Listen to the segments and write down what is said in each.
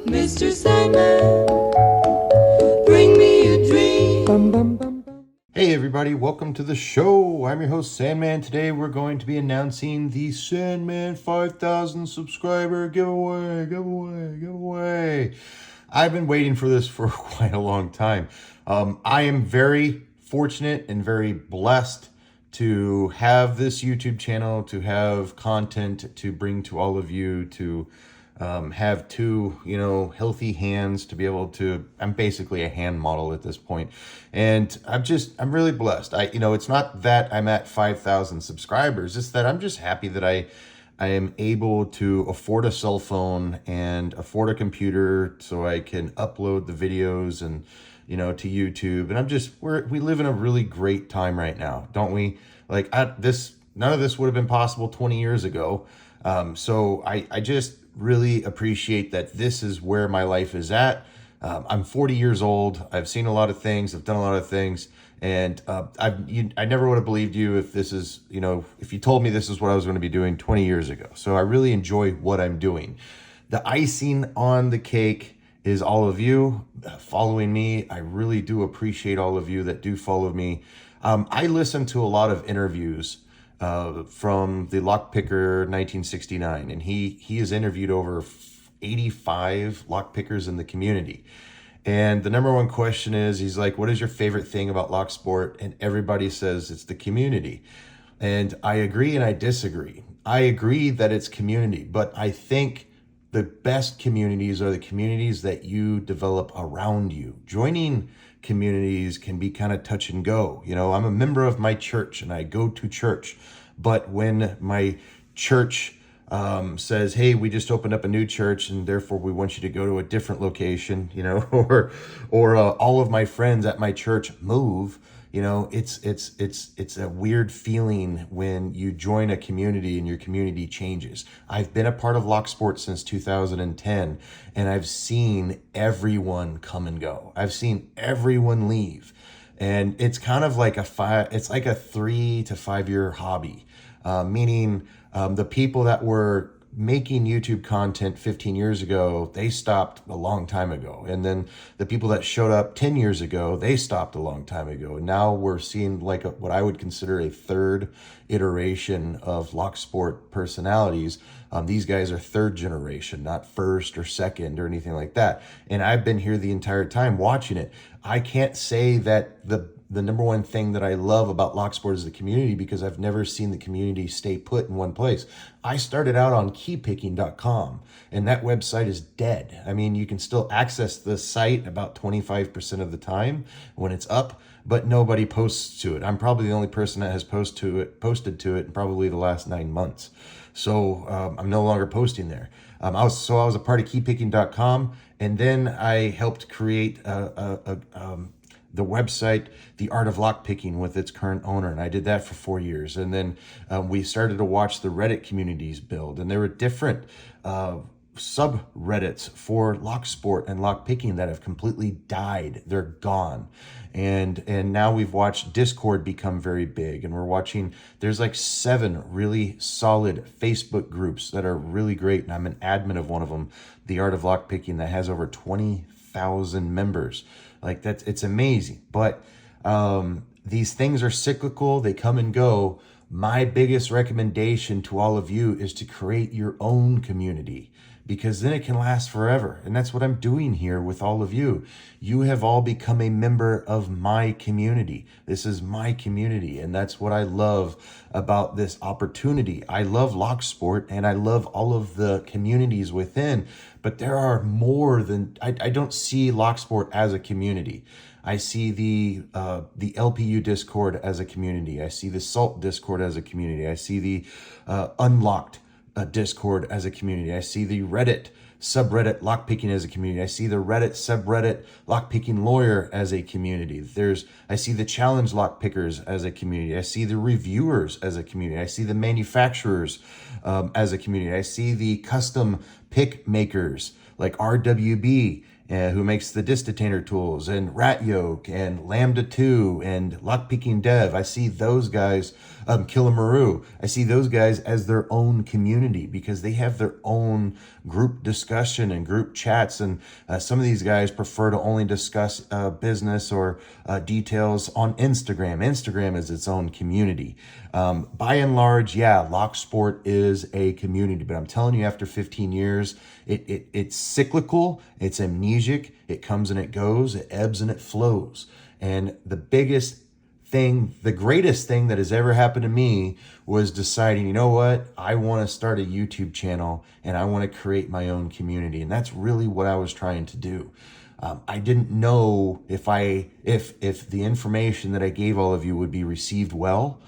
Mr. Sandman, bring me a dream. Hey everybody, welcome to the show. I'm your host Sandman. Today we're going to be announcing the Sandman 5,000 subscriber giveaway. I've been waiting for this for quite a long time. I am very fortunate and very blessed to have this YouTube channel, to have content to bring to all of you, to have two, healthy hands to be able to, I'm basically a hand model at this point. And I'm really blessed. It's not that I'm at 5,000 subscribers, it's that I'm just happy that I am able to afford a cell phone and afford a computer so I can upload the videos and, to YouTube. And we live in a really great time right now, don't we? Like none of this would have been possible 20 years ago. So I just really appreciate that this is where my life is at. I'm 40 years old. I've seen a lot of things. I've done a lot of things. And I never would have believed you if if you told me this is what I was going to be doing 20 years ago. So I really enjoy what I'm doing. The icing on the cake is all of you following me. I really do appreciate all of you that do follow me. I listen to a lot of interviews from the lockpicker 1969, and he has interviewed over 85 lockpickers in the community. And the number one question is, he's like, what is your favorite thing about locksport? And everybody says it's the community. And I agree and I disagree. I agree that it's community, but I think the best communities are the communities that you develop around you. Joining communities can be kind of touch and go. I'm a member of my church and I go to church, but when my church says, hey, we just opened up a new church and therefore we want you to go to a different location, or all of my friends at my church move, it's a weird feeling when you join a community and your community changes. I've been a part of Locksport since 2010, and I've seen everyone come and go. I've seen everyone leave, and it's kind of like it's like a 3 to 5 year hobby, meaning the people that were making YouTube content 15 years ago, they stopped a long time ago. And then the people that showed up 10 years ago, they stopped a long time ago. And now we're seeing like what I would consider a third iteration of Locksport personalities. These guys are third generation, not first or second or anything like that. And I've been here the entire time watching it. I can't say that the number one thing that I love about Locksport is the community, because I've never seen the community stay put in one place. I started out on keypicking.com, and that website is dead. I mean, you can still access the site about 25% of the time when it's up, but nobody posts to it. I'm probably the only person that has posted to it in probably the last 9 months. So I'm no longer posting there. I was a part of keypicking.com, and then I helped create the website, The Art of Lockpicking, with its current owner. And I did that for 4 years. And then we started to watch the Reddit communities build. And there were different subreddits for locksport and lockpicking that have completely died. They're gone. And now we've watched Discord become very big. And we're watching, there's like 7 really solid Facebook groups that are really great. And I'm an admin of one of them, The Art of Lockpicking, that has over 20,000 members. Like it's amazing. But these things are cyclical. They come and go. My biggest recommendation to all of you is to create your own community, because then it can last forever. And that's what I'm doing here with all of you. You have all become a member of my community. This is my community. And that's what I love about this opportunity. I love Locksport and I love all of the communities within, but there are more than, I don't see Locksport as a community. I see the LPU Discord as a community. I see the Salt Discord as a community. I see the Unlocked Discord as a community. I see the Reddit subreddit lockpicking as a community. I see the Reddit subreddit lockpicking lawyer as a community. I see the challenge lockpickers as a community. I see the reviewers as a community. I see the manufacturers as a community. I see the custom pick makers like RWB who makes the disc detainer tools, and Rat Yoke, and Lambda 2, and Lockpicking Dev. I see those guys, Killamaru, I see those guys as their own community because they have their own group discussion and group chats. And some of these guys prefer to only discuss business or details on Instagram. Instagram is its own community. By and large, yeah, locksport is a community, but I'm telling you, after 15 years, it's cyclical, it's amnesic, it comes and it goes, it ebbs and it flows. And the greatest thing that has ever happened to me was deciding, you know what, I want to start a YouTube channel and I want to create my own community. And that's really what I was trying to do. I didn't know if the information that I gave all of you would be received well.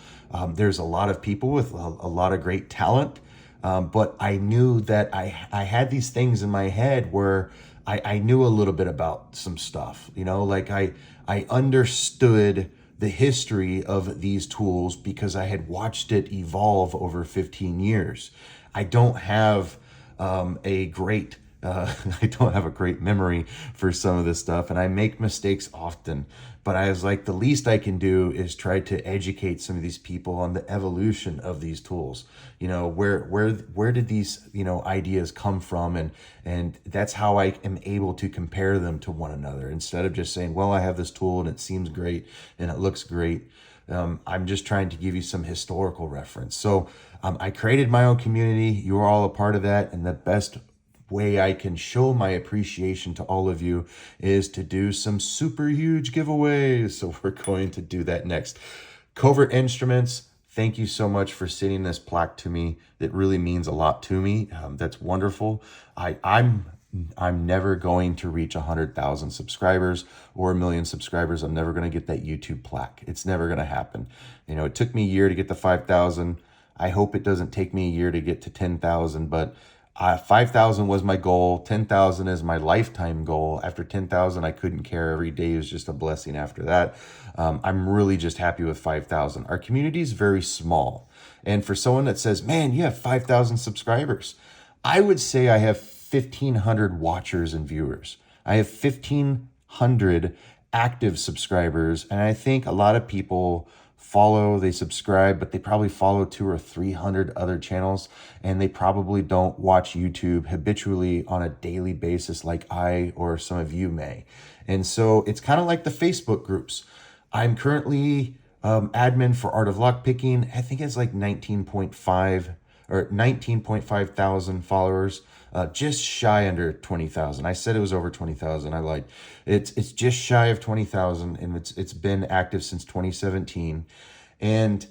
There's a lot of people with a lot of great talent, but I knew that I had these things in my head where I knew a little bit about some stuff, like I understood the history of these tools because I had watched it evolve over 15 years. I don't have a great memory for some of this stuff, and I make mistakes often, but I was like, the least I can do is try to educate some of these people on the evolution of these tools. Where did these, ideas come from? And that's how I am able to compare them to one another instead of just saying, well, I have this tool and it seems great and it looks great. I'm just trying to give you some historical reference. So I created my own community. You are all a part of that. And the best way I can show my appreciation to all of you is to do some super huge giveaways. So we're going to do that next. Covert Instruments, thank you so much for sending this plaque to me. It really means a lot to me. That's wonderful. I'm never going to reach 100,000 subscribers or 1 million subscribers. I'm never going to get that YouTube plaque. It's never going to happen. It took me a year to get to 5,000. I hope it doesn't take me a year to get to 10,000, but 5,000 was my goal. 10,000 is my lifetime goal. After 10,000, I couldn't care. Every day was just a blessing after that. I'm really just happy with 5,000. Our community is very small. And for someone that says, man, you have 5,000 subscribers, I would say I have 1,500 watchers and viewers. I have 1,500 active subscribers. And I think a lot of people they subscribe, but they probably follow 200 or 300 other channels, and they probably don't watch YouTube habitually on a daily basis like I or some of you may. And so it's kind of like the Facebook groups. I'm currently admin for Art of Lockpicking. I think it's like 19.5 thousand followers, just shy under 20,000. I said it was over 20,000. I lied. It's just shy of 20,000, and it's been active since 2017. And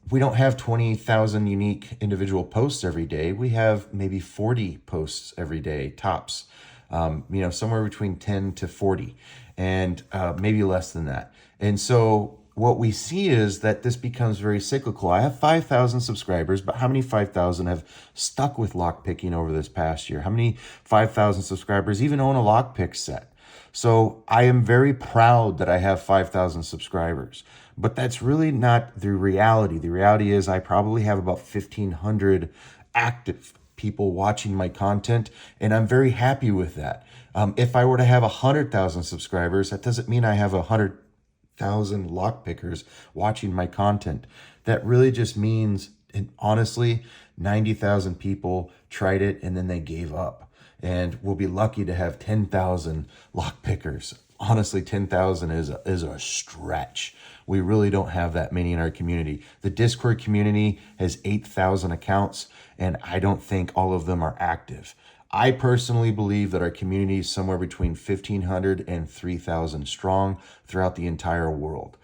we don't have 20,000 unique individual posts every day. We have maybe 40 posts every day, tops. Somewhere between 10 to 40, and maybe less than that. And so what we see is that this becomes very cyclical. I have 5,000 subscribers, but how many 5,000 have stuck with lockpicking over this past year? How many 5,000 subscribers even own a lockpick set? So I am very proud that I have 5,000 subscribers, but that's really not the reality. The reality is I probably have about 1,500 active people watching my content, and I'm very happy with that. If I were to have 100,000 subscribers, that doesn't mean I have 100,000 lockpickers watching my content. That really just means, and honestly, 90,000 people tried it and then they gave up. And we'll be lucky to have 10,000 lockpickers. Honestly, 10,000 is a stretch. We really don't have that many in our community. The Discord community has 8,000 accounts, and I don't think all of them are active. I personally believe that our community is somewhere between 1,500 and 3,000 strong throughout the entire world.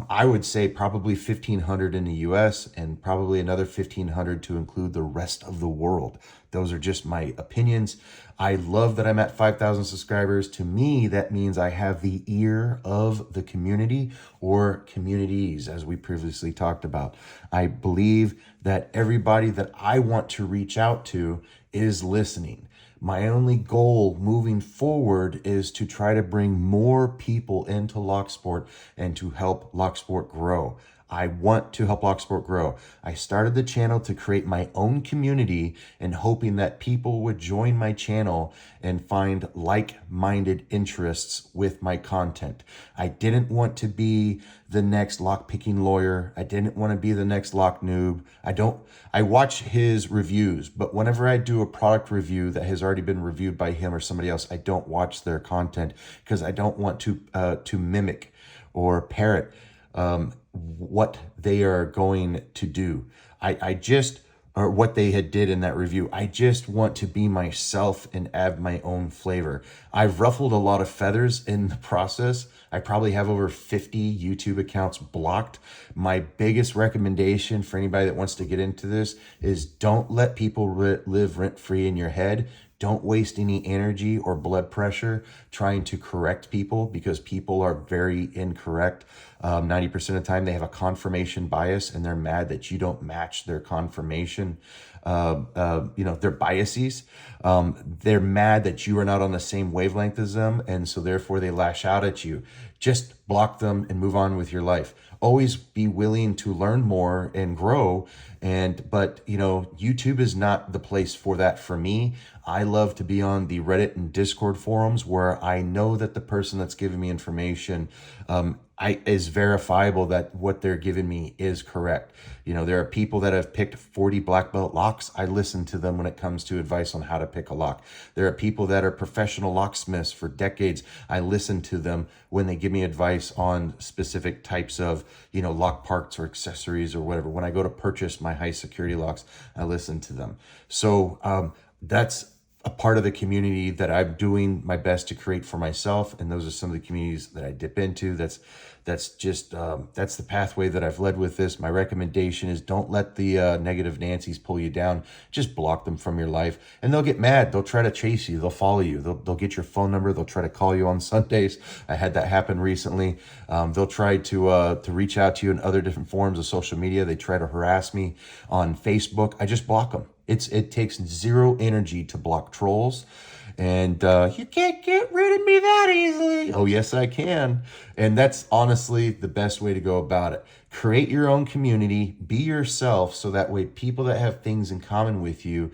I would say probably 1,500 in the US and probably another 1,500 to include the rest of the world. Those are just my opinions. I love that I'm at 5,000 subscribers. To me, that means I have the ear of the community, or communities, as we previously talked about. I believe that everybody that I want to reach out to is listening. My only goal moving forward is to try to bring more people into Locksport and to help Locksport grow. I want to help Locksport grow. I started the channel to create my own community and hoping that people would join my channel and find like-minded interests with my content. I didn't want to be the next lockpicking lawyer. I didn't want to be the next lock noob. I watch his reviews, but whenever I do a product review that has already been reviewed by him or somebody else, I don't watch their content because I don't want to mimic or parrot what they are going to do. Or what they had did in that review. I just want to be myself and add my own flavor. I've ruffled a lot of feathers in the process. I probably have over 50 YouTube accounts blocked. My biggest recommendation for anybody that wants to get into this is don't let people live rent-free in your head. Don't waste any energy or blood pressure trying to correct people because people are very incorrect. 90% of the time they have a confirmation bias and they're mad that you don't match their confirmation, their biases. They're mad that you are not on the same wavelength as them. And so therefore they lash out at you. Just block them and move on with your life. Always be willing to learn more and grow. But YouTube is not the place for that for me. I love to be on the Reddit and Discord forums where I know that the person that's giving me information is verifiable that what they're giving me is correct. There are people that have picked 40 black belt locks. I listen to them when it comes to advice on how to pick a lock. There are people that are professional locksmiths for decades. I listen to them when they give me advice on specific types of, lock parts or accessories or whatever. When I go to purchase my high security locks, I listen to them. So that's a part of the community that I'm doing my best to create for myself. And those are some of the communities that I dip into. That's the pathway that I've led with this. My recommendation is don't let the negative Nancys pull you down. Just block them from your life and they'll get mad. They'll try to chase you. They'll follow you. They'll get your phone number. They'll try to call you on Sundays. I had that happen recently. They'll try to reach out to you in other different forms of social media. They try to harass me on Facebook. I just block them. It takes zero energy to block trolls. And you can't get rid of me that easily. Oh, yes, I can. And that's honestly the best way to go about it. Create your own community. Be yourself so that way people that have things in common with you,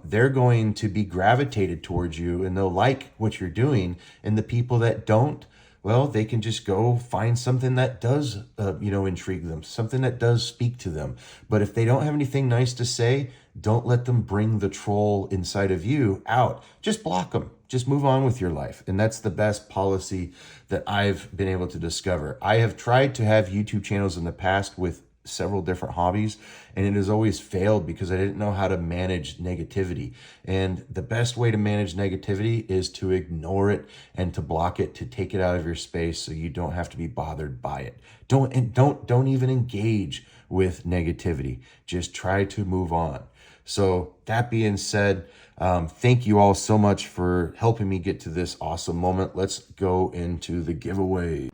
they're going to be gravitated towards you and they'll like what you're doing. And the people that don't, well, they can just go find something that does, intrigue them, something that does speak to them. But if they don't have anything nice to say, don't let them bring the troll inside of you out. Just block them. Just move on with your life. And that's the best policy that I've been able to discover. I have tried to have YouTube channels in the past with several different hobbies, and it has always failed because I didn't know how to manage negativity. And the best way to manage negativity is to ignore it and to block it, to take it out of your space so you don't have to be bothered by it. Don't even engage with negativity. Just try to move on. So that being said, thank you all so much for helping me get to this awesome moment. Let's go into the giveaway.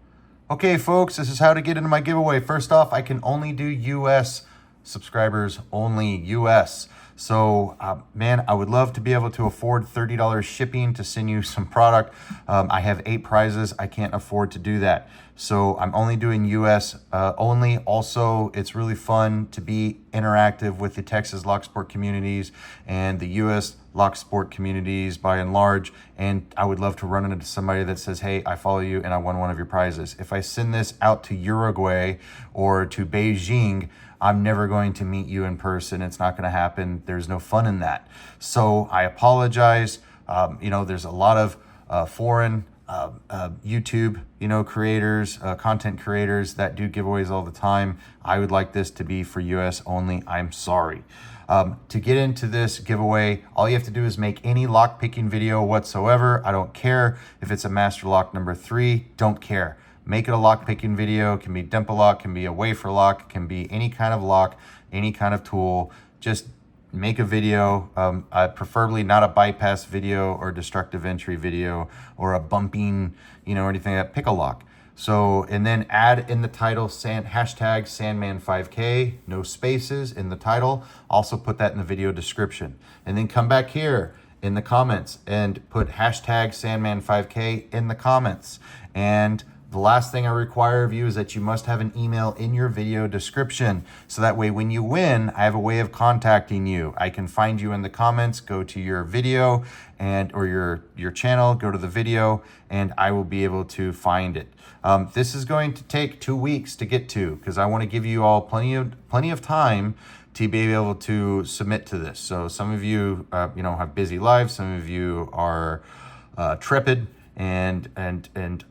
Okay, folks, this is how to get into my giveaway. First off, I can only do US subscribers, only US. So, man, I would love to be able to afford $30 shipping to send you some product. I have 8 prizes. I can't afford to do that. So I'm only doing US only. Also, it's really fun to be interactive with the Texas Locksport communities and the US Locksport communities by and large. And I would love to run into somebody that says, hey, I follow you and I won one of your prizes. If I send this out to Uruguay or to Beijing, I'm never going to meet you in person. It's not going to happen. There's no fun in that. So I apologize. There's a lot of foreign YouTube, creators, content creators that do giveaways all the time. I would like this to be for US only. I'm sorry. To get into this giveaway, all you have to do is make any lock picking video whatsoever. I don't care if it's a master lock number 3, don't care. Make it a lock picking video. It can be dimple lock, can be a wafer lock, can be any kind of lock, any kind of tool. Just make a video, preferably not a bypass video or destructive entry video or a bumping, or anything like that. Pick a lock. So, and then add in the title hashtag Sandman 5K, no spaces in the title. Also put that in the video description. And then come back here in the comments and put hashtag Sandman 5K in the comments. And The last thing I require of you is that you must have an email in your video description. So that way when you win, I have a way of contacting you. I can find you in the comments, go to your video or your channel, go to the video, and I will be able to find it. This is going to take 2 weeks to get to, because I want to give you all plenty of time to be able to submit to this. So some of you, have busy lives. Some of you are trepid and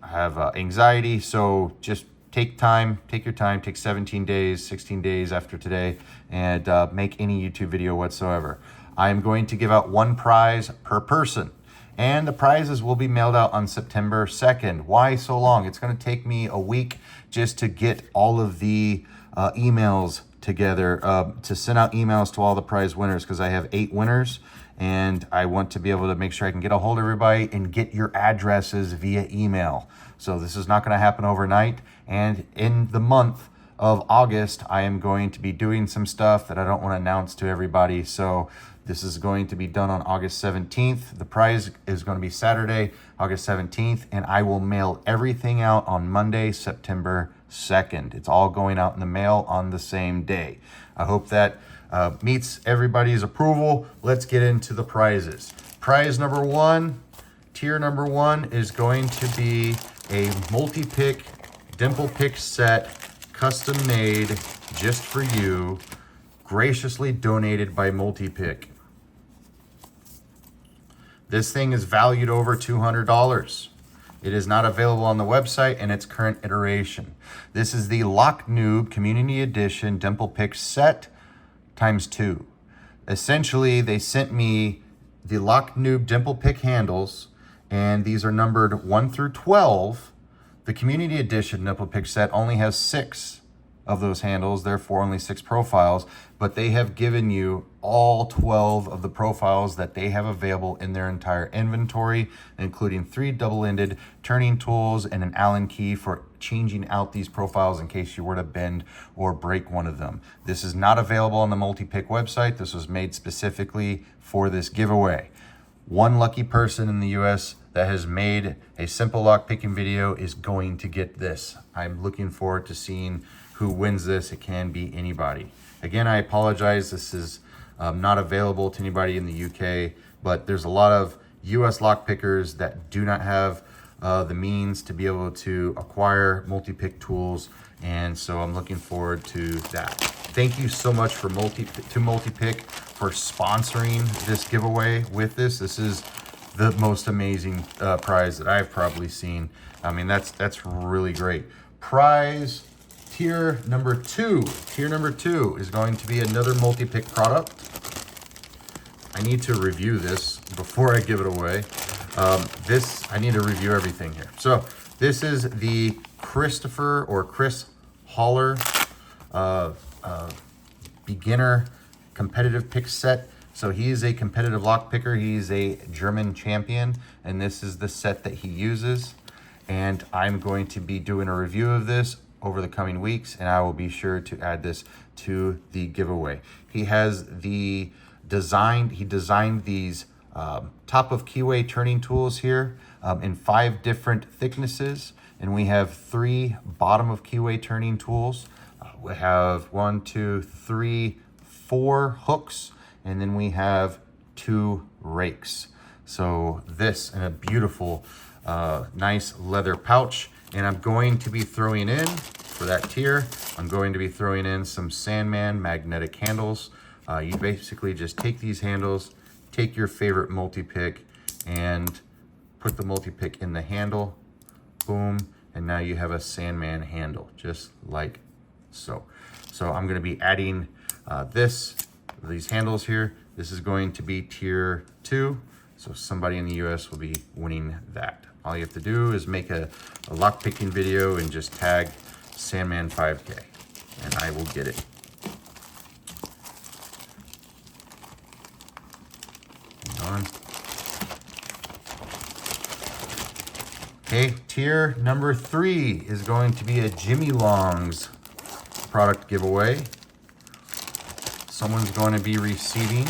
have anxiety. So just take your time, take 17 days, 16 days after today, and make any YouTube video whatsoever. I am going to give out 1 prize per person, and the prizes will be mailed out on September 2nd. Why so long? It's going to take me a week just to get all of the emails together, to send out emails to all the prize winners, because I have 8 winners, and I want to be able to make sure I can get a hold of everybody and get your addresses via email. So this is not going to happen overnight. And in the month of August, I am going to be doing some stuff that I don't want to announce to everybody. So this is going to be done on August 17th. The prize is going to be Saturday, August 17th, and I will mail everything out on Monday, September 2nd. It's all going out in the mail on the same day. I hope that meets everybody's approval. Let's get into the prizes. Prize number 1, tier number 1 is going to be a Multipick dimple pick set, custom made just for you, graciously donated by Multipick. This thing is valued over $200. It is not available on the website in its current iteration. This is the Lock Noob Community Edition Dimple Pick Set ×2. Essentially, they sent me the Lock Noob Dimple Pick handles, and these are numbered 1 through 12. The Community Edition Dimple Pick Set only has 6 of those handles, therefore only 6 profiles, but they have given you all 12 of the profiles that they have available in their entire inventory, including 3 double-ended turning tools and an Allen key for changing out these profiles in case you were to bend or break one of them. This is not available on the Multipick website. This was made specifically for this giveaway. One lucky person in the US that has made a simple lockpicking video is going to get this. I'm looking forward to seeing who wins this. It can be anybody. Again, I apologize. This is not available to anybody in the UK, but there's a lot of US lockpickers that do not have the means to be able to acquire Multipick tools, and so I'm looking forward to that. Thank you so much to Multipick for sponsoring this giveaway with this. This is the most amazing prize that I've probably seen. I mean, that's really great. Prize tier number 2. Tier number 2 is going to be another Multipick product. I need to review this before I give it away. I need to review everything here. So this is the Chris Holler beginner competitive pick set. So he is a competitive lock picker. He's a German champion, and this is the set that he uses. And I'm going to be doing a review of this over the coming weeks, and I will be sure to add this to the giveaway. He designed these top of keyway turning tools here in 5 different thicknesses, and we have 3 bottom of keyway turning tools. We have 1, 2, 3, 4 hooks, and then we have 2 rakes. So this in a beautiful, nice leather pouch. And I'm going to be throwing in, for that tier, I'm going to be throwing in some Sandman magnetic handles. You basically just take these handles, take your favorite Multipick, and put the Multipick in the handle. Boom. And now you have a Sandman handle, just like so. So I'm going to be adding these handles here. This is going to be tier 2. So somebody in the US will be winning that. All you have to do is make a lockpicking video and just tag Sandman 5K, and I will get it. Hang on. Okay, tier number 3 is going to be a Jimy Longs product giveaway. Someone's going to be receiving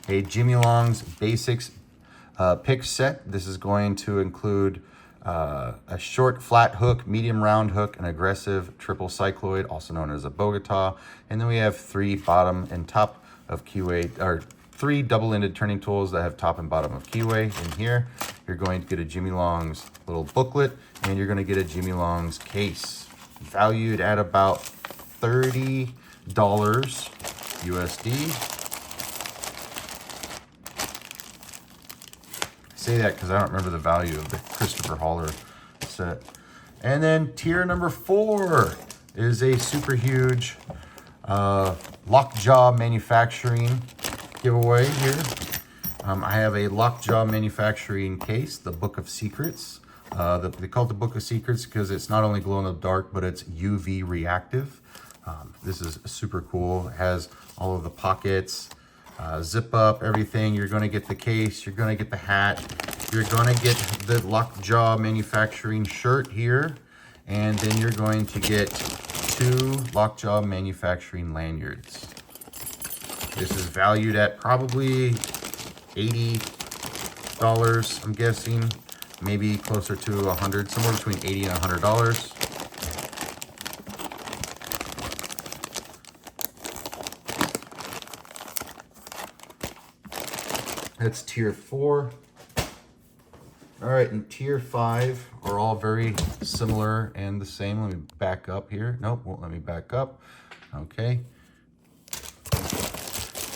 a Jimy Longs Basics pick set. This is going to include a short flat hook, medium round hook, an aggressive triple cycloid, also known as a Bogota. And then we have 3 bottom and top of keyway, or 3 double-ended turning tools that have top and bottom of keyway. In here, you're going to get a Jimy Longs little booklet, and you're going to get a Jimy Longs case, valued at about $30 USD. Say that because I don't remember the value of the Christopher Holler set. And then tier number 4 is a super huge Lockjaw Manufacturing giveaway here. I have a Lockjaw Manufacturing case, the Book of Secrets. They call it the Book of Secrets because it's not only glow in the dark, but it's UV reactive. This is super cool. It has all of the pockets, zip up, everything. You're going to get the case, you're going to get the hat, you're going to get the Lockjaw Manufacturing shirt here, and then you're going to get 2 Lockjaw Manufacturing lanyards. This is valued at probably $80, I'm guessing, maybe closer to $100, somewhere between $80 and $100. That's tier 4. All right, and tier 5 are all very similar and the same. Let me back up here. Nope, won't let me back up. Okay.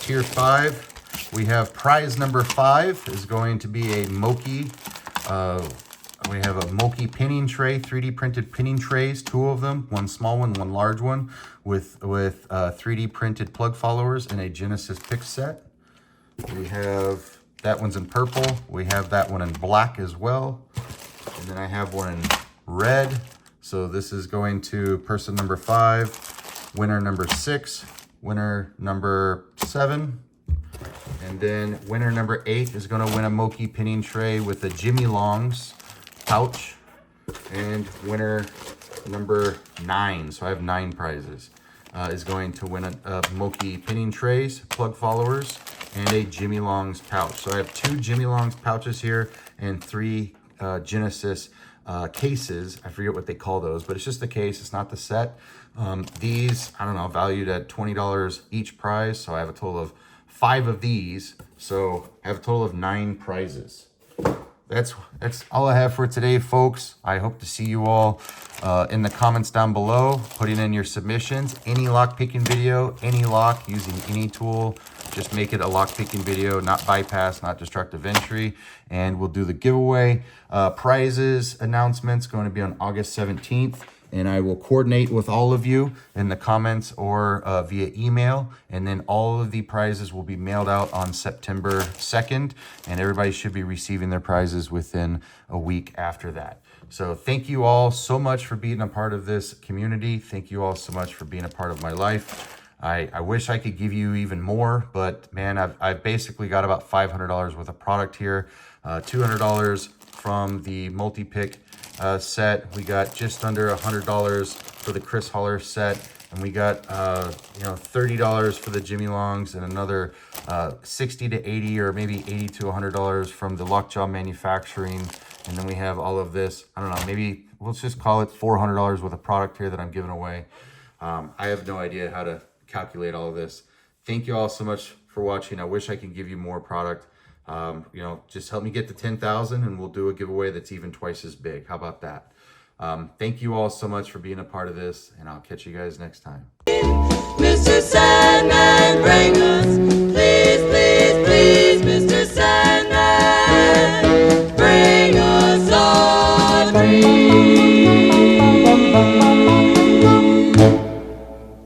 Tier 5, we have prize number 5 is going to be a Moki. We have a Moki pinning tray, 3D printed pinning trays, 2 of them, one small one, one large one, with 3D printed plug followers and a Genesis pick set. We have, that one's in purple. We have that one in black as well. And then I have one in red. So this is going to person number 5, winner number 6, winner number 7. And then winner number 8 is going to win a Moki pinning tray with a Jimy Longs pouch. And winner number 9, so I have 9 prizes, is going to win a Moki pinning trays, plug followers, and a Jimy Longs pouch. So I have 2 Jimy Longs pouches here and 3 Genesis cases. I forget what they call those, but it's just the case. It's not the set. These, I don't know, valued at $20 each prize. So I have a total of 5 of these. So I have a total of 9 prizes. That's all I have for today, folks. I hope to see you all in the comments down below, putting in your submissions. Any lock picking video, any lock using any tool, just make it a lock picking video, not bypass, not destructive entry, and we'll do the giveaway. Prizes announcements going to be on August 17th. And I will coordinate with all of you in the comments or via email. And then all of the prizes will be mailed out on September 2nd. And everybody should be receiving their prizes within a week after that. So thank you all so much for being a part of this community. Thank you all so much for being a part of my life. I wish I could give you even more, but man, I've basically got about $500 worth of product here. $200 from the Multipick set. We got just under $100 for the Chris Holler set, and we got $30 for the Jimy Longs, and another 60 to 80 or maybe 80 to $100 from the Lockjaw Manufacturing. And then we have all of this, I don't know, maybe let's just call it $400 worth of product here that I'm giving away. I have no idea how to calculate all of this. Thank you all so much for watching. I wish I could give you more product. Just help me get to 10,000 and we'll do a giveaway that's even twice as big. How about that? Thank you all so much for being a part of this, and I'll catch you guys next time. Mr. Sandman.